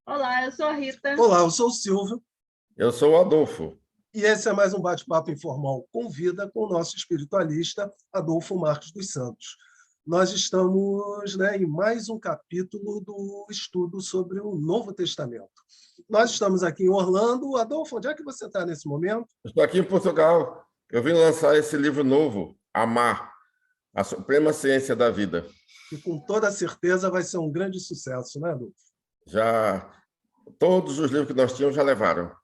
Olá, eu sou a Rita. Olá, eu sou o Silvio. Eu sou o Adolfo. E esse é mais um bate-papo informal com vida com o nosso espiritualista Adolfo Marques dos Santos. Nós estamos, em mais um capítulo do estudo sobre o Novo Testamento. Nós estamos aqui em Orlando. Adolfo, onde é que você está nesse momento? Estou aqui em Portugal. Eu vim lançar esse livro novo, Amar, a Suprema Ciência da Vida. E com toda certeza vai ser um grande sucesso, né, Adolfo? Já todos os livros que nós tínhamos já levaram.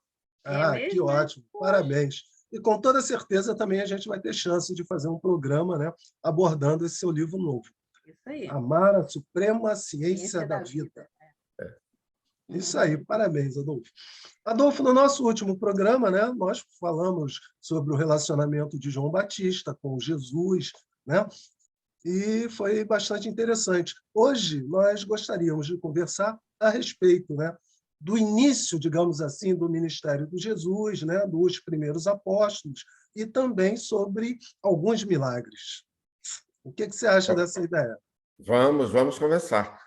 Que ótimo. Parabéns. E com toda certeza também a gente vai ter chance de fazer um programa, abordando esse seu livro novo. Isso aí. Amar a Suprema Ciência da Vida. Isso aí, parabéns, Adolfo. Adolfo, no nosso último programa, nós falamos sobre o relacionamento de João Batista com Jesus, e foi bastante interessante. Hoje, nós gostaríamos de conversar a respeito do início, digamos assim, do ministério de Jesus, dos primeiros apóstolos, e também sobre alguns milagres. O que você acha dessa ideia? Vamos conversar.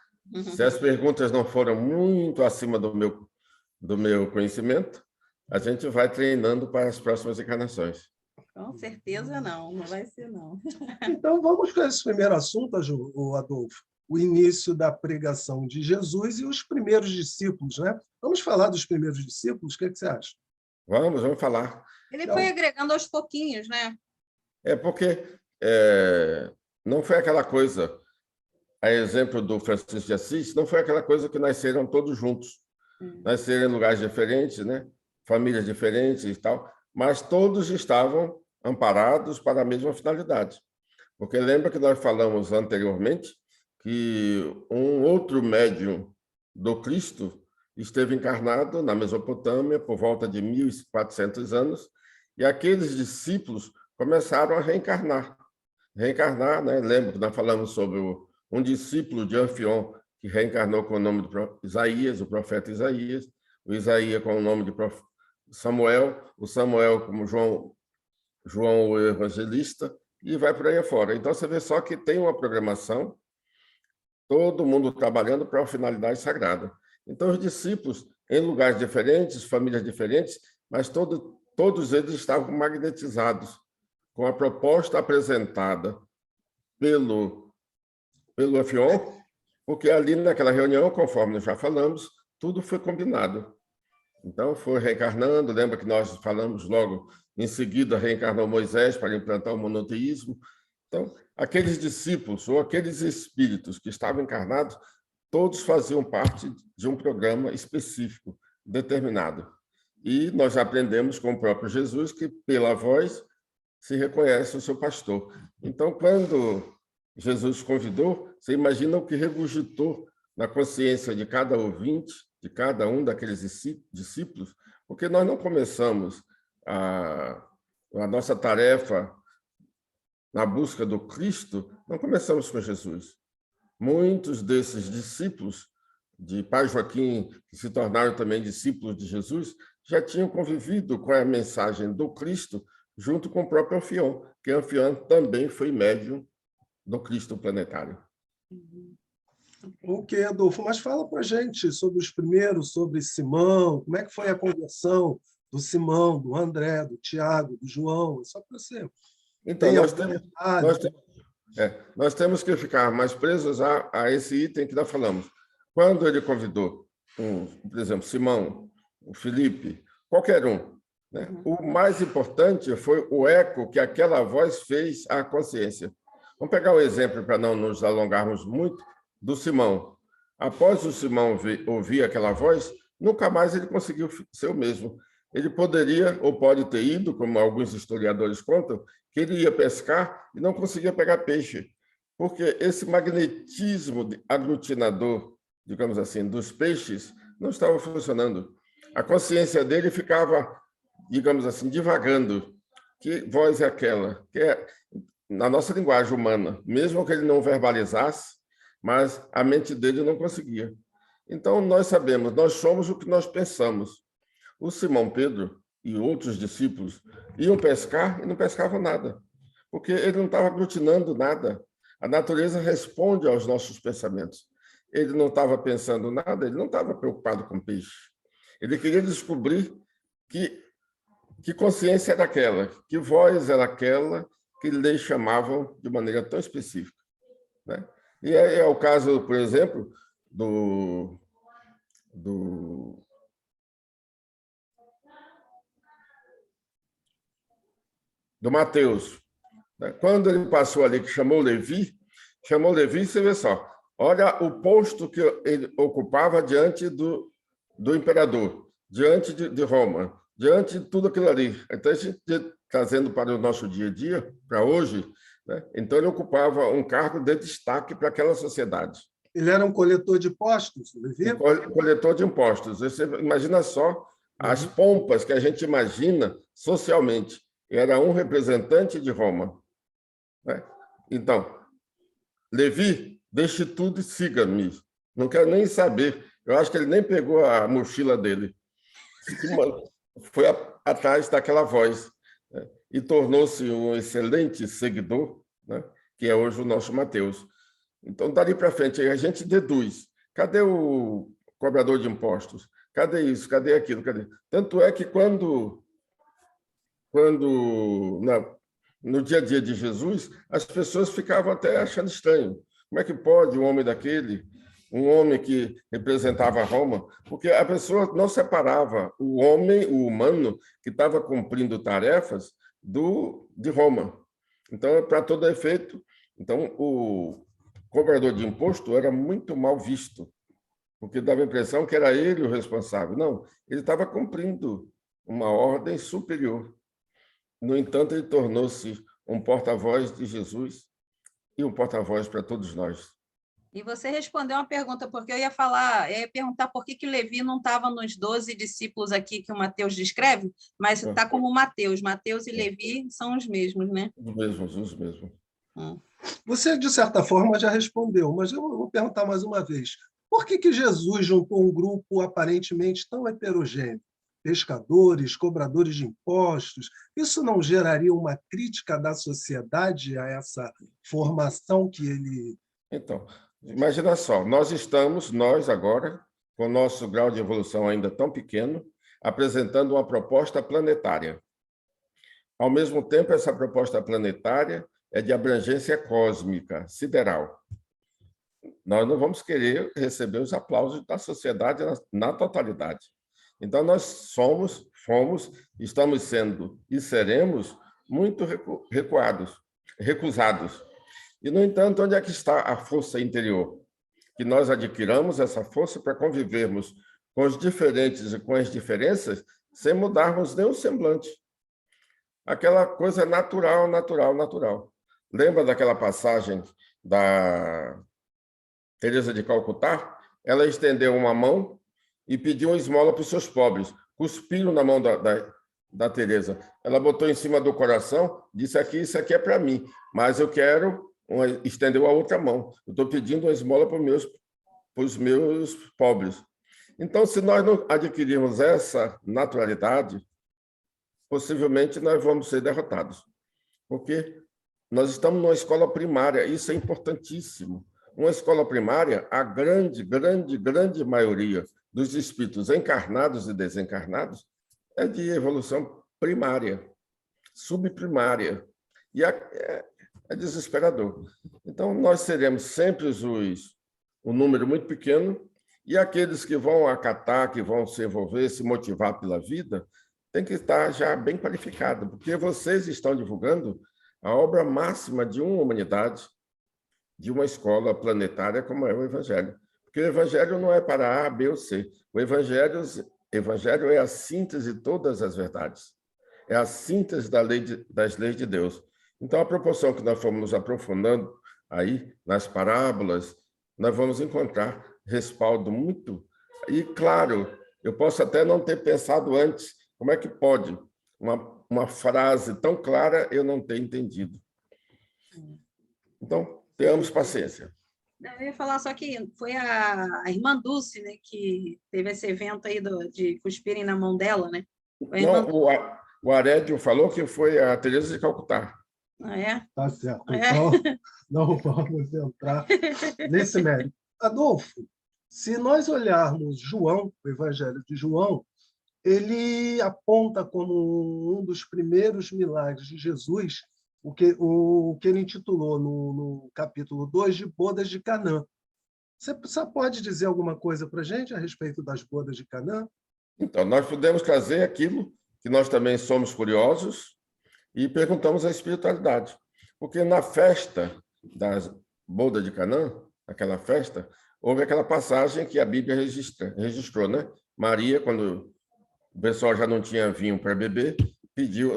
Se as perguntas não foram muito acima do meu conhecimento, a gente vai treinando para as próximas encarnações. Com certeza não vai ser não. Então, vamos com esse primeiro assunto, Adolfo. O início da pregação de Jesus e os primeiros discípulos, Vamos falar dos primeiros discípulos? O que você acha? Vamos falar. Ele foi agregando aos pouquinhos, Porque não foi aquela coisa, a exemplo do Francisco de Assis, não foi aquela coisa que nasceram todos juntos. Nasceram em lugares diferentes, famílias diferentes e tal, mas todos estavam amparados para a mesma finalidade. Porque lembra que nós falamos anteriormente que um outro médium do Cristo esteve encarnado na Mesopotâmia por volta de 1.400 anos, e aqueles discípulos começaram a reencarnar. Lembra que nós falamos sobre um discípulo de Anfion que reencarnou com o nome de Isaías, o profeta Isaías, o Isaías com o nome de Samuel, o Samuel como João o Evangelista, e vai por aí afora. Então, você vê só que tem uma programação, todo mundo trabalhando para uma finalidade sagrada. Então, os discípulos, em lugares diferentes, famílias diferentes, mas todos eles estavam magnetizados com a proposta apresentada pelo Anfion, porque ali naquela reunião, conforme nós já falamos, tudo foi combinado. Então, foi reencarnando, lembra que nós falamos logo em seguida, reencarnou Moisés para implantar o monoteísmo. Então, aqueles discípulos ou aqueles espíritos que estavam encarnados, todos faziam parte de um programa específico, determinado. E nós aprendemos com o próprio Jesus que, pela voz, se reconhece o seu pastor. Então, quando Jesus convidou, você imagina o que regurgitou na consciência de cada ouvinte, de cada um daqueles discípulos, porque nós não começamos a nossa tarefa na busca do Cristo, não começamos com Jesus. Muitos desses discípulos de Pai Joaquim, que se tornaram também discípulos de Jesus, já tinham convivido com a mensagem do Cristo junto com o próprio Anfion, que Anfion também foi médium do Cristo planetário. Ok, Adolfo, mas fala para a gente sobre os primeiros, sobre Simão, como é que foi a conversão do Simão, do André, do Tiago, do João, só para você. Então, nós temos que ficar mais presos a esse item que nós falamos. Quando ele convidou, por exemplo, Simão, o Felipe, qualquer um, o mais importante foi o eco que aquela voz fez à consciência. Vamos pegar um exemplo, para não nos alongarmos muito, do Simão. Após o Simão ouvir aquela voz, nunca mais ele conseguiu ser o mesmo. Ele poderia, ou pode ter ido, como alguns historiadores contam, que ele ia pescar e não conseguia pegar peixe, porque esse magnetismo aglutinador, digamos assim, dos peixes não estava funcionando. A consciência dele ficava, digamos assim, divagando. Que voz é aquela? Que é, na nossa linguagem humana, mesmo que ele não verbalizasse, mas a mente dele não conseguia. Então, nós sabemos, nós somos o que nós pensamos. O Simão Pedro e outros discípulos iam pescar e não pescavam nada, porque ele não estava aglutinando nada. A natureza responde aos nossos pensamentos. ele não estava pensando nada, ele não estava preocupado com peixe. Ele queria descobrir que consciência era aquela, que voz era aquela que lhe chamavam de maneira tão específica, né? E é o caso, por exemplo, do Mateus, né? Quando ele passou ali, que chamou Levi, você vê só, olha o posto que ele ocupava diante do imperador, diante de Roma, diante de tudo aquilo ali. Então, a gente trazendo para o nosso dia a dia, para hoje, né? Então ele ocupava um cargo de destaque para aquela sociedade. Ele era um coletor de impostos, Levi? Coletor de impostos. Você imagina só as pompas que a gente imagina socialmente. Era um representante de Roma, né? Então, Levi, deixe tudo e siga-me. Não quero nem saber. Eu acho que ele nem pegou a mochila dele. Foi atrás daquela voz, né? E tornou-se um excelente seguidor, né? Que é hoje o nosso Mateus. Então, dali para frente, a gente deduz. Cadê o cobrador de impostos? Cadê isso? Cadê aquilo? Cadê? Tanto é que quando no dia a dia de Jesus, as pessoas ficavam até achando estranho. Como é que pode um homem daquele, um homem que representava Roma? Porque a pessoa não separava o homem, o humano, que estava cumprindo tarefas de Roma. Então, para todo efeito, então, o cobrador de imposto era muito mal visto, porque dava a impressão que era ele o responsável. Não, ele estava cumprindo uma ordem superior. No entanto, ele tornou-se um porta-voz de Jesus e um porta-voz para todos nós. E você respondeu uma pergunta, porque eu ia perguntar por que Levi não estava nos 12 discípulos aqui que o Mateus descreve, mas está como Mateus. Mateus e Levi são os mesmos, né? Os mesmos. Você, de certa forma, já respondeu, mas eu vou perguntar mais uma vez. Por que Jesus juntou um grupo aparentemente tão heterogêneo? Pescadores, cobradores de impostos, isso não geraria uma crítica da sociedade a essa formação que ele... Então, imagina só, nós agora, com o nosso grau de evolução ainda tão pequeno, apresentando uma proposta planetária. Ao mesmo tempo, essa proposta planetária é de abrangência cósmica, sideral. Nós não vamos querer receber os aplausos da sociedade na totalidade. Então, nós fomos, estamos sendo e seremos muito recusados. E, no entanto, onde é que está a força interior? Que nós adquiramos essa força para convivermos com os diferentes e com as diferenças sem mudarmos nem o semblante. Aquela coisa natural. Lembra daquela passagem da Teresa de Calcutá? Ela estendeu uma mão e pediu uma esmola para os seus pobres. Cuspiram na mão da Teresa. Ela botou em cima do coração, disse aqui, isso aqui é para mim, mas eu quero... estendeu a outra mão. Eu estou pedindo uma esmola para os meus pobres. Então, se nós não adquirirmos essa naturalidade, possivelmente nós vamos ser derrotados. Porque nós estamos numa escola primária, isso é importantíssimo. Uma escola primária, a grande maioria dos espíritos encarnados e desencarnados é de evolução primária, subprimária. E é desesperador. Então, nós seremos sempre um número muito pequeno, e aqueles que vão acatar, que vão se envolver, se motivar pela vida, tem que estar já bem qualificado, porque vocês estão divulgando a obra máxima de uma humanidade, de uma escola planetária como é o Evangelho. Porque o Evangelho não é para A, B ou C. O Evangelho é a síntese de todas as verdades. É a síntese das leis de Deus. Então, a proporção que nós fomos nos aprofundando aí nas parábolas, nós vamos encontrar respaldo muito. E, claro, eu posso até não ter pensado antes, como é que pode uma frase tão clara eu não ter entendido? Então, tenhamos paciência. Eu ia falar só que foi a irmã Dulce, né, que teve esse evento aí de cuspirem na mão dela, né? Não, o Arédio falou que foi a Teresa de Calcutá. Ah, é? Tá certo. Então, não vamos entrar nesse mérito. Adolfo, se nós olharmos João, o Evangelho de João, ele aponta como um dos primeiros milagres de Jesus o que ele intitulou no capítulo 2 de Bodas de Canaã. Você pode dizer alguma coisa para a gente a respeito das bodas de Canaã? Então, nós podemos trazer aquilo que nós também somos curiosos e perguntamos à espiritualidade. Porque na festa das bodas de Canaã, aquela festa, houve aquela passagem que a Bíblia registrou, né? Maria, quando o pessoal já não tinha vinho para beber,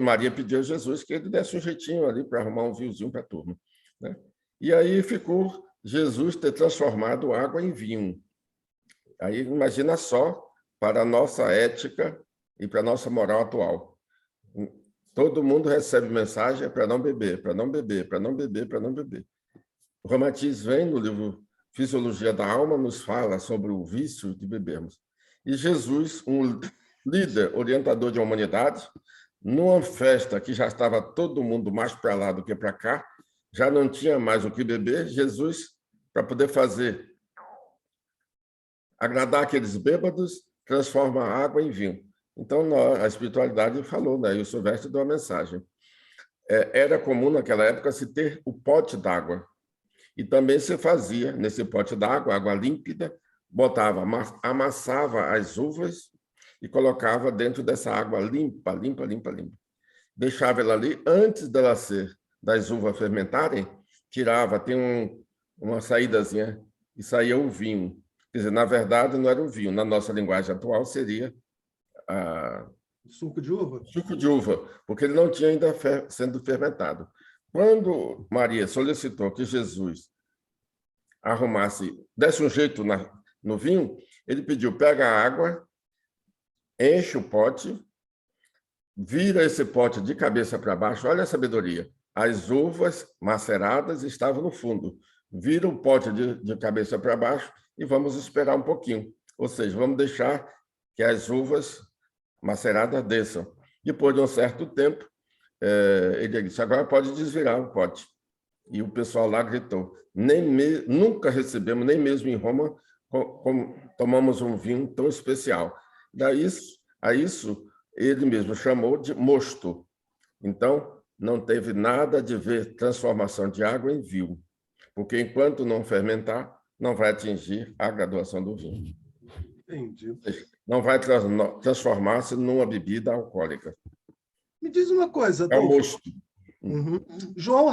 Maria pediu a Jesus que ele desse um jeitinho ali para arrumar um vinhozinho para a turma, né? E aí ficou Jesus ter transformado água em vinho. Aí imagina só para a nossa ética e para a nossa moral atual. Todo mundo recebe mensagem para não beber, para não beber, para não beber, para não beber. O Ramatiz vem no livro Fisiologia da Alma, nos fala sobre o vício de bebermos. E Jesus, um líder, orientador de humanidade, numa festa que já estava todo mundo mais para lá do que para cá, já não tinha mais o que beber, Jesus, para poder agradar aqueles bêbados, transforma a água em vinho. Então, a espiritualidade falou, né? E o Silvestre deu a mensagem. Era comum naquela época se ter o pote d'água. E também se fazia, nesse pote d'água, água límpida, amassava as uvas e colocava dentro dessa água limpa. Deixava ela ali, antes das uvas fermentarem, tirava, tem uma saídazinha, e saía o vinho. Quer dizer, na verdade, não era o vinho. Na nossa linguagem atual, seria suco de uva? Suco de uva, porque ele não tinha ainda sendo fermentado. Quando Maria solicitou que Jesus desse um jeito no vinho, ele pediu, pega a água, enche o pote, vira esse pote de cabeça para baixo, olha a sabedoria. As uvas maceradas estavam no fundo. Vira o pote de cabeça para baixo e vamos esperar um pouquinho. Ou seja, vamos deixar que as uvas maceradas desçam. Depois de um certo tempo, ele disse, agora pode desvirar o pote. E o pessoal lá gritou, nunca recebemos, nem mesmo em Roma, tomamos um vinho tão especial. A isso, ele mesmo chamou de mosto. Então, não teve nada de ver transformação de água em vinho, porque enquanto não fermentar, não vai atingir a graduação do vinho. Entendi. Não vai transformar-se numa bebida alcoólica. Me diz uma coisa, é o mosto. Uhum. João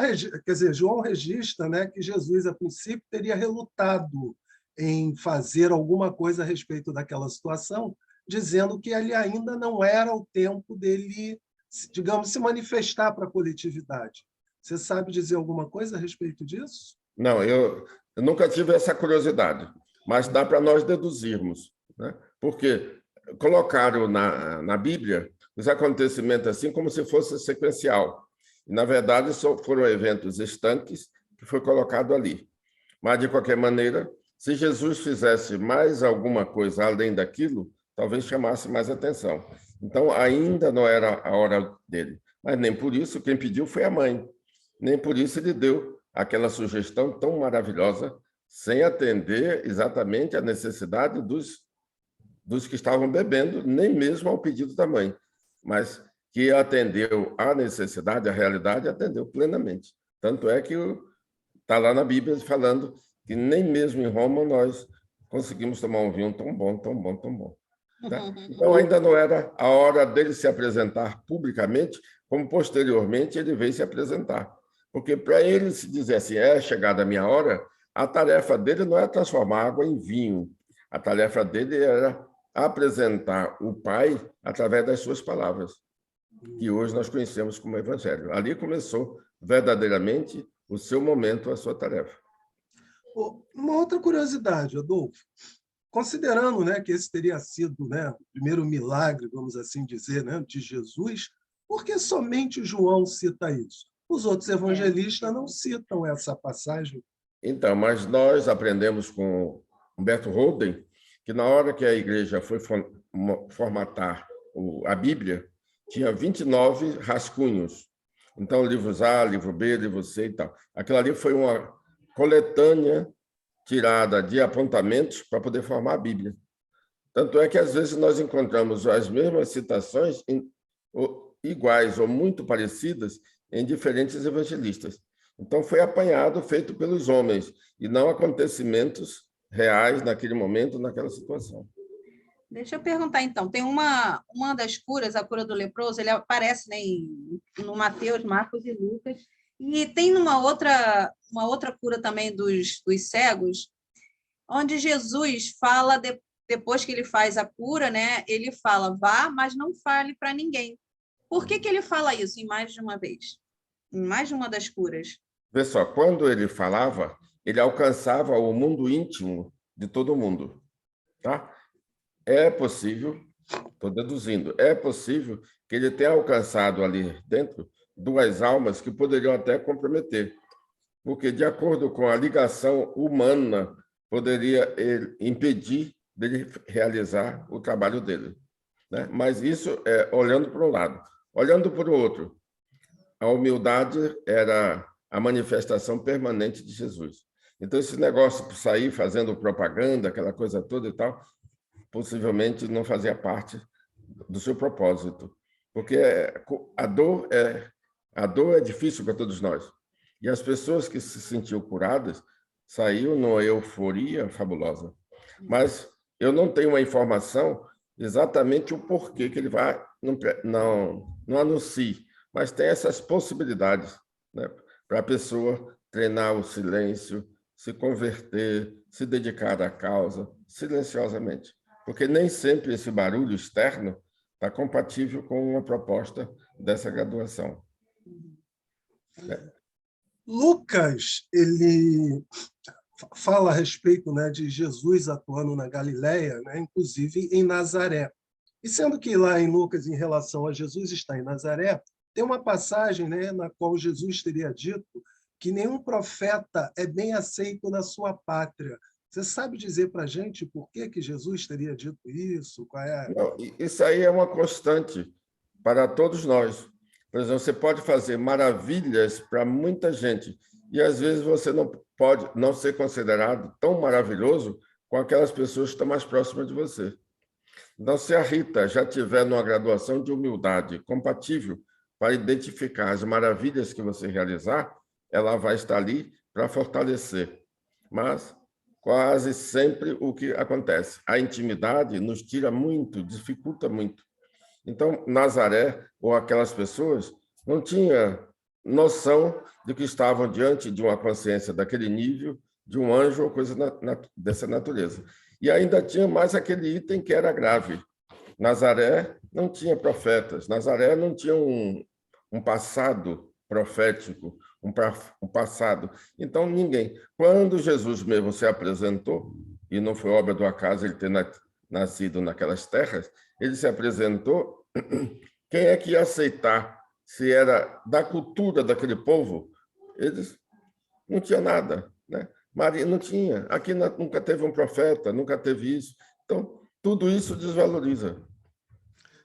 registra, né, que Jesus, a princípio, teria relutado em fazer alguma coisa a respeito daquela situação, dizendo que ele ainda não era o tempo dele, digamos, se manifestar para a coletividade. Você sabe dizer alguma coisa a respeito disso? Não, eu nunca tive essa curiosidade, mas dá para nós deduzirmos, né? Porque colocaram na Bíblia os acontecimentos assim como se fosse sequencial. E, na verdade, só foram eventos estanques que foi colocado ali. Mas, de qualquer maneira, se Jesus fizesse mais alguma coisa além daquilo, talvez chamasse mais atenção. Então, ainda não era a hora dele. Mas nem por isso quem pediu foi a mãe. Nem por isso ele deu aquela sugestão tão maravilhosa, sem atender exatamente à necessidade dos que estavam bebendo, nem mesmo ao pedido da mãe. Mas que atendeu à necessidade, à realidade, atendeu plenamente. Tanto é que está lá na Bíblia falando que nem mesmo em Roma nós conseguimos tomar um vinho tão bom, tão bom, tão bom. Tá? Então, ainda não era a hora dele se apresentar publicamente, como posteriormente ele veio se apresentar. Porque para ele se dizer assim, é chegada a minha hora, a tarefa dele não é transformar água em vinho. A tarefa dele era apresentar o Pai através das suas palavras, que hoje nós conhecemos como Evangelho. Ali começou verdadeiramente o seu momento, a sua tarefa. Uma outra curiosidade, Adolfo, considerando, né, que esse teria sido, né, o primeiro milagre, vamos assim dizer, né, de Jesus, por que somente João cita isso? Os outros evangelistas não citam essa passagem. Então, mas nós aprendemos com Humberto Holden que na hora que a igreja foi formatar a Bíblia, tinha 29 rascunhos. Então, livros A, livro B, livro C e tal. Aquilo ali foi uma coletânea tirada de apontamentos para poder formar a Bíblia. Tanto é que, às vezes, nós encontramos as mesmas citações iguais ou muito parecidas em diferentes evangelistas. Então, foi apanhado, feito pelos homens, e não acontecimentos reais naquele momento, naquela situação. Deixa eu perguntar, então. Tem uma das curas, a cura do leproso, ele aparece, né, no Mateus, Marcos e Lucas. E tem uma outra cura também dos cegos, onde Jesus fala, depois que ele faz a cura, né, ele fala, vá, mas não fale para ninguém. Por que ele fala isso em mais de uma vez? Em mais de uma das curas? Vê só, quando ele falava, ele alcançava o mundo íntimo de todo mundo. Tá? É possível, estou deduzindo, é possível que ele tenha alcançado ali dentro 2 almas que poderiam até comprometer, porque, de acordo com a ligação humana, poderia impedir dele realizar o trabalho dele. Né? Mas isso é olhando para um lado. Olhando para o outro, a humildade era a manifestação permanente de Jesus. Então, esse negócio de sair fazendo propaganda, aquela coisa toda e tal, possivelmente não fazia parte do seu propósito, porque a dor é difícil para todos nós. E as pessoas que se sentiam curadas saíram numa euforia fabulosa. Mas eu não tenho uma informação exatamente o porquê que ele vai, não anuncie, mas tem essas possibilidades, né, para a pessoa treinar o silêncio, se converter, se dedicar à causa, silenciosamente. Porque nem sempre esse barulho externo está compatível com uma proposta dessa graduação. Lucas, ele fala a respeito, né, de Jesus atuando na Galileia, né, inclusive em Nazaré. E sendo que lá em Lucas, em relação a Jesus está em Nazaré, tem uma passagem, né, na qual Jesus teria dito que nenhum profeta é bem aceito na sua pátria. Você sabe dizer para a gente por que Jesus teria dito isso? Qual é? Não, isso aí é uma constante para todos nós. Por exemplo, você pode fazer maravilhas para muita gente e, às vezes, você não pode não ser considerado tão maravilhoso com aquelas pessoas que estão mais próximas de você. Então, se a Rita já tiver numa graduação de humildade compatível para identificar as maravilhas que você realizar, ela vai estar ali para fortalecer. Mas quase sempre o que acontece, a intimidade nos tira muito, dificulta muito. Então, Nazaré, ou aquelas pessoas, não tinha noção de que estavam diante de uma consciência daquele nível, de um anjo ou coisa dessa natureza. E ainda tinha mais aquele item que era grave. Nazaré não tinha profetas, Nazaré não tinha um passado profético, um passado. Então, ninguém. Quando Jesus mesmo se apresentou, e não foi obra do acaso ele ter nascido naquelas terras, ele se apresentou, quem é que ia aceitar se era da cultura daquele povo? Eles não tinham nada, né? Maria não tinha. Aqui nunca teve um profeta, nunca teve isso. Então, tudo isso desvaloriza.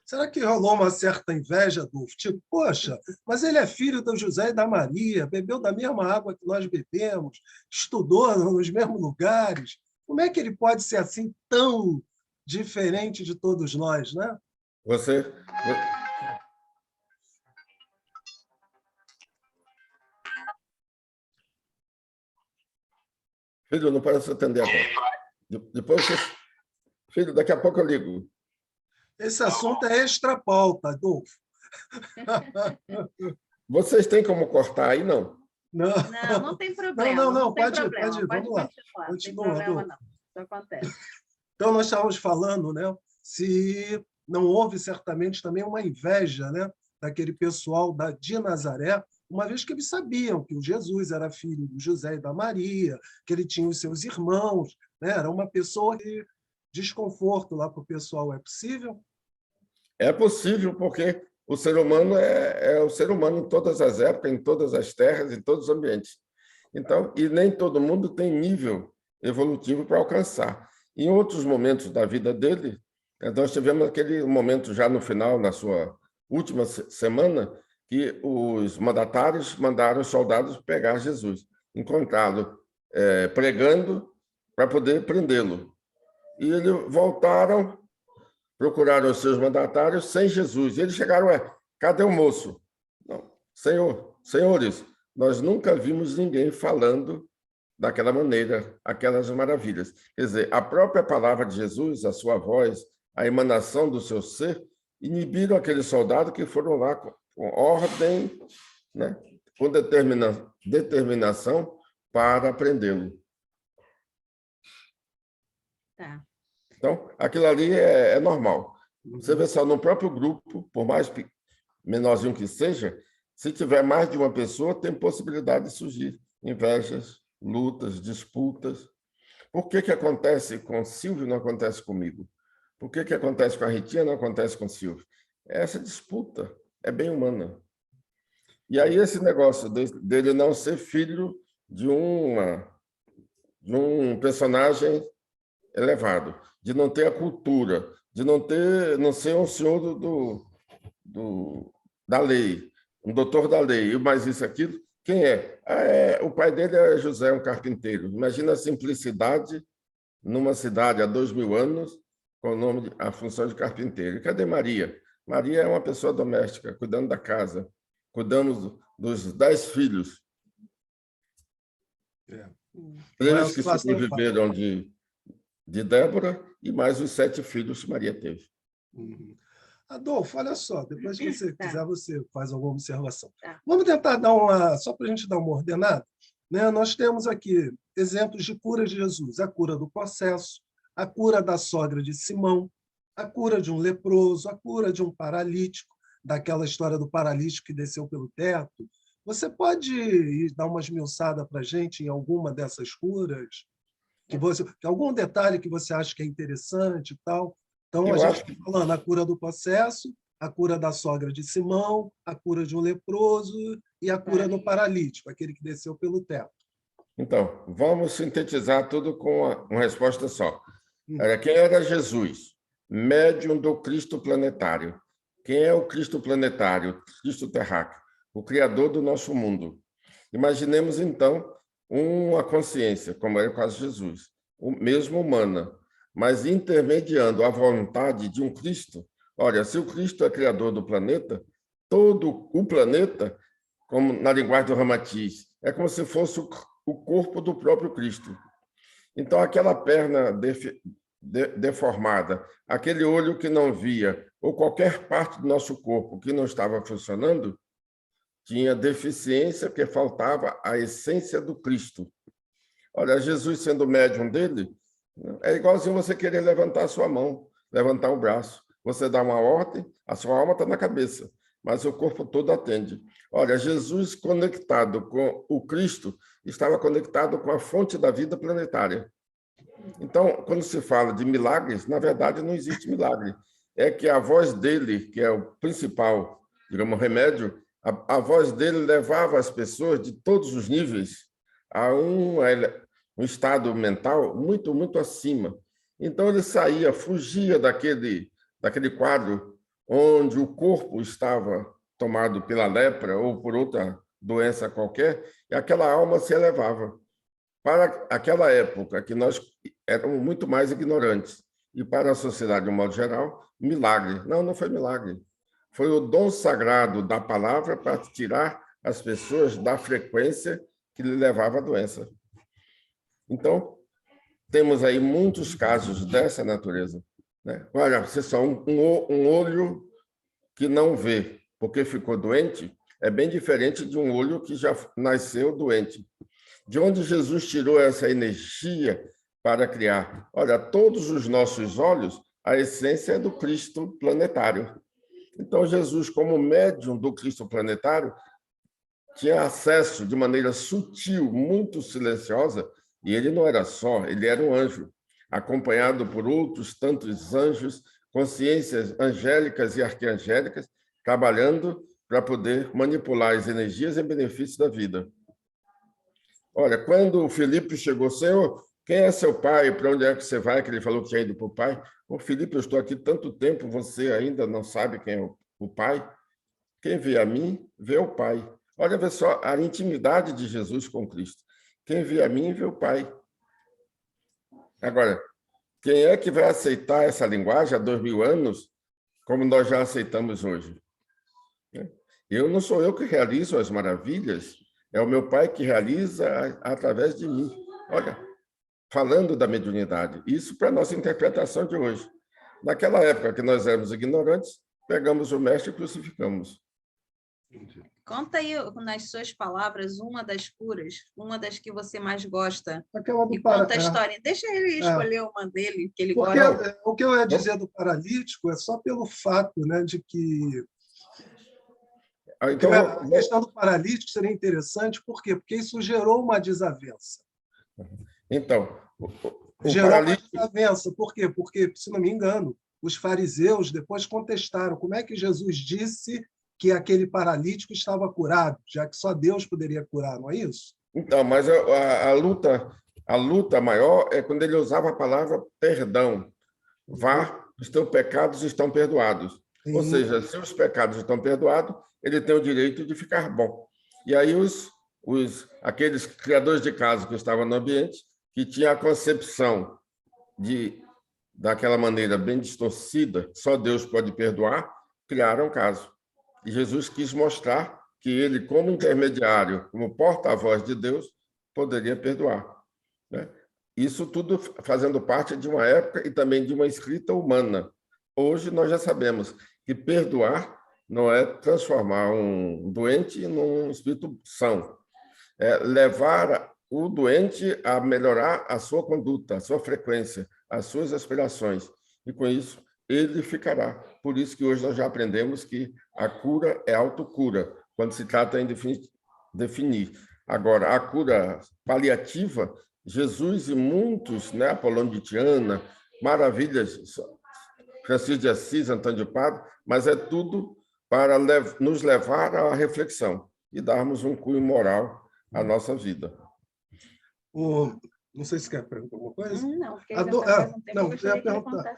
Será que rolou uma certa inveja, Adolfo? Tipo, poxa, mas ele é filho do José e da Maria, bebeu da mesma água que nós bebemos, estudou nos mesmos lugares. Como é que ele pode ser assim tão diferente de todos nós, né? Você... Filho, não parece atender agora. Depois você... Filho, daqui a pouco eu ligo. Esse assunto é extra-pauta, Adolfo. Vocês têm como cortar aí, não? Não tem problema. Não, tem pode ir, problema. vamos lá. Continuar. Não tem Continua, problema, Adolfo. não. Isso acontece. Então, nós estávamos falando, né, se não houve certamente também uma inveja, né, daquele pessoal de Nazaré, uma vez que eles sabiam que o Jesus era filho do José e da Maria, que ele tinha os seus irmãos, né, era uma pessoa de desconforto lá para o pessoal. É possível? É possível, porque o ser humano é o ser humano em todas as épocas, em todas as terras, em todos os ambientes. Então, e nem todo mundo tem nível evolutivo para alcançar. Em outros momentos da vida dele, nós tivemos aquele momento já no final, na sua última semana, que os mandatários mandaram os soldados pegar Jesus, encontrá-lo pregando para poder prendê-lo. E eles voltaram, procuraram os seus mandatários sem Jesus. E eles chegaram, cadê o moço? Não, senhores, nós nunca vimos ninguém falando daquela maneira, aquelas maravilhas. Quer dizer, a própria palavra de Jesus, a sua voz, a emanação do seu ser, inibiram aqueles soldados que foram lá com ordem, né, com determinação para prendê-lo. Tá. Então, aquilo ali é normal. Você vê só no próprio grupo, por mais menorzinho que seja, se tiver mais de uma pessoa, tem possibilidade de surgir invejas, lutas, disputas. Por que acontece com Silvio e não acontece comigo? Por que acontece com a Ritinha e não acontece com o Silvio? Essa disputa é bem humana. E aí esse negócio dele não ser filho de um personagem elevado, de não ter a cultura, de não ser um senhor da lei, um doutor da lei, mas isso, aquilo. Quem é? O pai dele é José, um carpinteiro. Imagina a simplicidade numa cidade há 2000 anos, com a função de carpinteiro. E cadê Maria? Maria é uma pessoa doméstica, cuidando da casa. Cuidamos dos 10 filhos. 3 que sobreviveram de Débora e mais os 7 filhos que Maria teve. Adolfo, olha só, depois que você quiser, você faz alguma observação. Vamos tentar só para a gente dar uma ordenada, né? Nós temos aqui exemplos de cura de Jesus, a cura do processo, a cura da sogra de Simão, a cura de um leproso, a cura de um paralítico, daquela história do paralítico que desceu pelo teto. Você pode dar uma esmiuçada para a gente em alguma dessas curas? Algum detalhe que você acha que é interessante e tal? Então, a gente está falando a cura do processo, a cura da sogra de Simão, a cura de um leproso e a cura do paralítico, aquele que desceu pelo teto. Então, vamos sintetizar tudo com uma resposta só. Quem era Jesus? Médium do Cristo planetário. Quem é o Cristo planetário? Cristo terráqueo, o Criador do nosso mundo. Imaginemos, então, uma consciência, como era o caso de Jesus, mesmo humana, mas intermediando a vontade de um Cristo. Olha, se o Cristo é criador do planeta, todo o planeta, como na linguagem do Ramatiz, é como se fosse o corpo do próprio Cristo. Então, aquela perna deformada, aquele olho que não via, ou qualquer parte do nosso corpo que não estava funcionando, tinha deficiência, porque faltava a essência do Cristo. Olha, Jesus sendo médium dele, é igualzinho você querer levantar a sua mão, levantar o braço. Você dá uma ordem, a sua alma está na cabeça, mas o corpo todo atende. Olha, Jesus conectado com o Cristo estava conectado com a fonte da vida planetária. Então, quando se fala de milagres, na verdade não existe milagre. É que a voz dele, que é o principal, digamos, remédio, a voz dele levava as pessoas de todos os níveis a um estado mental muito, muito acima. Então, ele fugia daquele quadro onde o corpo estava tomado pela lepra ou por outra doença qualquer, e aquela alma se elevava. Para aquela época, que nós éramos muito mais ignorantes, e para a sociedade, de um modo geral, milagre. Não foi milagre. Foi o dom sagrado da palavra para tirar as pessoas da frequência que lhe levava à doença. Então, temos aí muitos casos dessa natureza, né? Olha, você só um olho que não vê porque ficou doente é bem diferente de um olho que já nasceu doente. De onde Jesus tirou essa energia para criar? Olha, todos os nossos olhos, a essência é do Cristo planetário. Então, Jesus, como médium do Cristo planetário, tinha acesso de maneira sutil, muito silenciosa, e ele não era só, ele era um anjo, acompanhado por outros tantos anjos, consciências angélicas e arquiangélicas, trabalhando para poder manipular as energias em benefício da vida. Olha, quando o Felipe chegou, Senhor, quem é seu pai? Para onde é que você vai? Que ele falou que tinha ido para o pai. Ô, Felipe, eu estou aqui tanto tempo, você ainda não sabe quem é o pai? Quem vê a mim, vê o pai. Olha, vê só a intimidade de Jesus com Cristo. Quem vê a mim, vê o pai. Agora, quem é que vai aceitar essa linguagem há 2000 anos, como nós já aceitamos hoje? Eu não sou eu que realizo as maravilhas, é o meu Pai que realiza através de mim. Olha, falando da mediunidade, isso para a nossa interpretação de hoje. Naquela época que nós éramos ignorantes, pegamos o mestre e crucificamos. Conta aí, nas suas palavras, uma das curas, uma das que você mais gosta. Aquela do E conta a história. Deixa ele escolher uma dele, que ele Porque gosta. o que eu ia dizer do paralítico é só pelo fato, né, de que Então, a questão do paralítico seria interessante, por quê? Porque isso gerou uma desavença. Então, Gerou paralítico... uma desavença. Por quê? Porque, se não me engano, os fariseus depois contestaram como é que Jesus disse que aquele paralítico estava curado, já que só Deus poderia curar, não é isso? Então, mas a luta maior é quando ele usava a palavra perdão. Vá, os teus pecados estão perdoados. Sim. Ou seja, se os pecados estão perdoados, ele tem o direito de ficar bom. E aí aqueles criadores de caso que estavam no ambiente, que tinham a concepção daquela maneira bem distorcida, só Deus pode perdoar, criaram um caso. E Jesus quis mostrar que ele, como intermediário, como porta-voz de Deus, poderia perdoar, né? Isso tudo fazendo parte de uma época e também de uma escrita humana. Hoje nós já sabemos que perdoar não é transformar um doente num espírito são, é levar o doente a melhorar a sua conduta, a sua frequência, as suas aspirações. E com isso ele ficará. Por isso que hoje nós já aprendemos que a cura é autocura, quando se trata em definir. Agora, a cura paliativa, Jesus e muitos, né, Apolônio de Tiana, maravilhas, Francisco de Assis, Antônio de Pádua, mas é tudo para nos levar à reflexão e darmos um cunho moral à nossa vida. Não sei se quer perguntar alguma coisa. Não, porque não, eu ia perguntar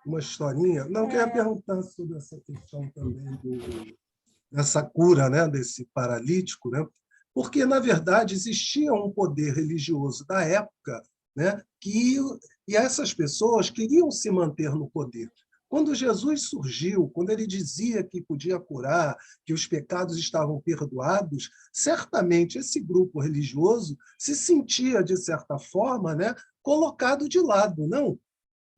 uma historinha. Não, eu queria perguntar sobre essa questão também dessa cura, né, desse paralítico, né? Porque, na verdade, existia um poder religioso da época, né, e essas pessoas queriam se manter no poder. Quando Jesus surgiu, quando ele dizia que podia curar, que os pecados estavam perdoados, certamente esse grupo religioso se sentia, de certa forma, né, colocado de lado, não?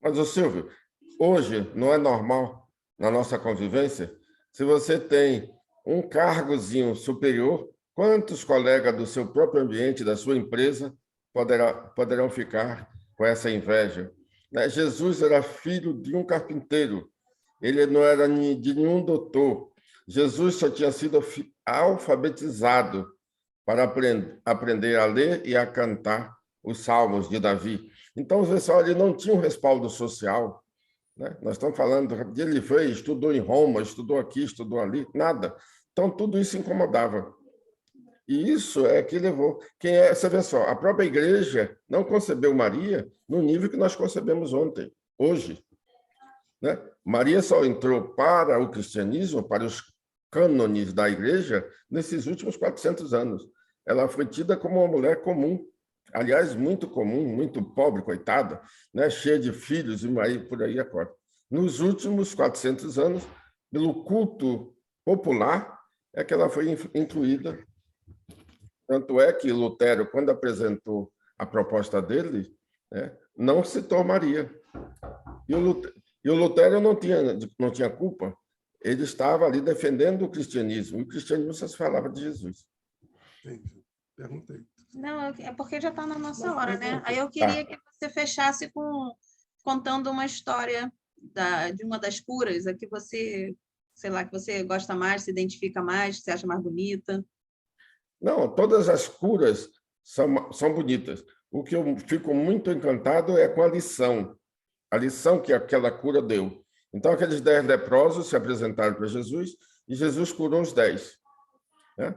Mas, Silvio, hoje não é normal, na nossa convivência, se você tem um cargozinho superior, quantos colegas do seu próprio ambiente, da sua empresa, poderão ficar com essa inveja? Jesus era filho de um carpinteiro, ele não era de nenhum doutor. Jesus só tinha sido alfabetizado para aprender a ler e a cantar os salmos de Davi. Então, o pessoal ele não tinha um respaldo social, né? Nós estamos falando de ele veio, estudou em Roma, estudou aqui, estudou ali, nada. Então, tudo isso incomodava. E isso é que levou... Você vê só, a própria igreja não concebeu Maria no nível que nós concebemos hoje. Né? Maria só entrou para o cristianismo, para os cânones da igreja, nesses últimos 400 anos. Ela foi tida como uma mulher comum, aliás, muito comum, muito pobre, coitada, né? Cheia de filhos e por aí afora. Nos últimos 400 anos, pelo culto popular, é que ela foi incluída. Tanto é que Lutero, quando apresentou a proposta dele, né, não citou Maria. E o Lutero não tinha culpa. Ele estava ali defendendo o cristianismo. E o cristianismo só se falava de Jesus. Entendi. Perguntei. Não, é porque já está na nossa hora, né? Aí eu queria que você fechasse contando uma história de uma das curas, a que você, sei lá, que você gosta mais, se identifica mais, que você acha mais bonita. Não, todas as curas são bonitas. O que eu fico muito encantado é com a lição que aquela cura deu. Então, aqueles 10 leprosos se apresentaram para Jesus e Jesus curou os 10. Né?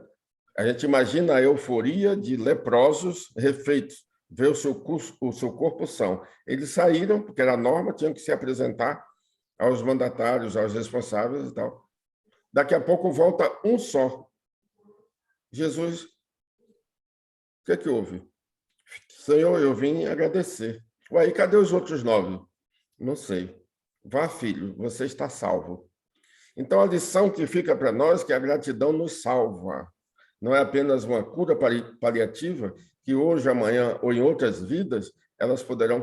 A gente imagina a euforia de leprosos refeitos, ver o seu corpo são. Eles saíram, porque era a norma, tinham que se apresentar aos mandatários, aos responsáveis e tal. Daqui a pouco volta um só. Jesus, o que é que houve? Senhor, eu vim agradecer. Ué, e cadê os outros 9? Não sei. Vá, filho, você está salvo. Então, a lição que fica para nós é que a gratidão nos salva. Não é apenas uma cura paliativa, que hoje, amanhã ou em outras vidas, elas poderão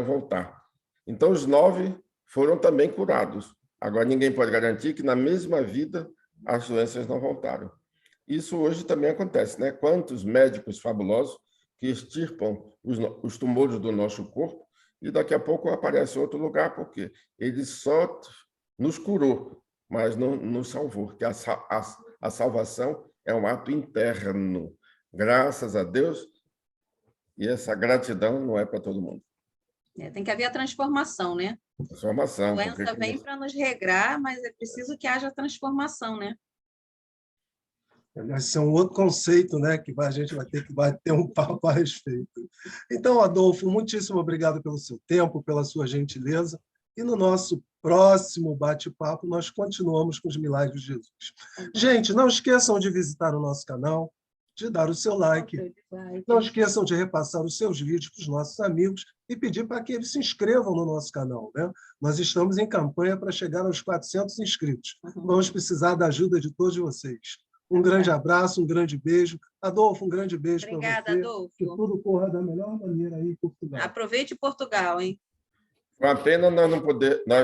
voltar. Então, os 9 foram também curados. Agora, ninguém pode garantir que na mesma vida as doenças não voltaram. Isso hoje também acontece, né? Quantos médicos fabulosos que extirpam os tumores do nosso corpo e daqui a pouco aparece outro lugar, porque ele só nos curou, mas não nos salvou, porque a salvação é um ato interno. Graças a Deus, e essa gratidão não é para todo mundo. Tem que haver a transformação, né? Transformação. A doença vem para nos regrar, mas é preciso que haja transformação, né? Esse é um outro conceito, né, que a gente vai ter que bater um papo a respeito. Então, Adolfo, muitíssimo obrigado pelo seu tempo, pela sua gentileza. E no nosso próximo bate-papo, nós continuamos com os milagres de Jesus. Gente, não esqueçam de visitar o nosso canal, de dar o seu like. Não esqueçam de repassar os seus vídeos para os nossos amigos e pedir para que eles se inscrevam no nosso canal, né? Nós estamos em campanha para chegar aos 400 inscritos. Vamos precisar da ajuda de todos vocês. Um grande abraço, um grande beijo. Adolfo, um grande beijo para você. Obrigada, Adolfo. Que tudo corra da melhor maneira aí em Portugal. Aproveite Portugal, hein? Com a pena, nós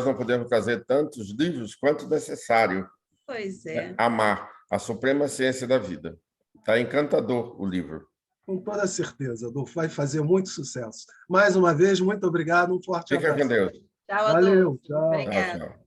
não podemos trazer tantos livros quanto necessário. Pois é. Amar, a suprema ciência da vida. Está encantador o livro. Com toda certeza, Adolfo. Vai fazer muito sucesso. Mais uma vez, muito obrigado. Um forte abraço. Fica com Deus. Tchau, Adolfo. Valeu, tchau. Obrigada. Tchau.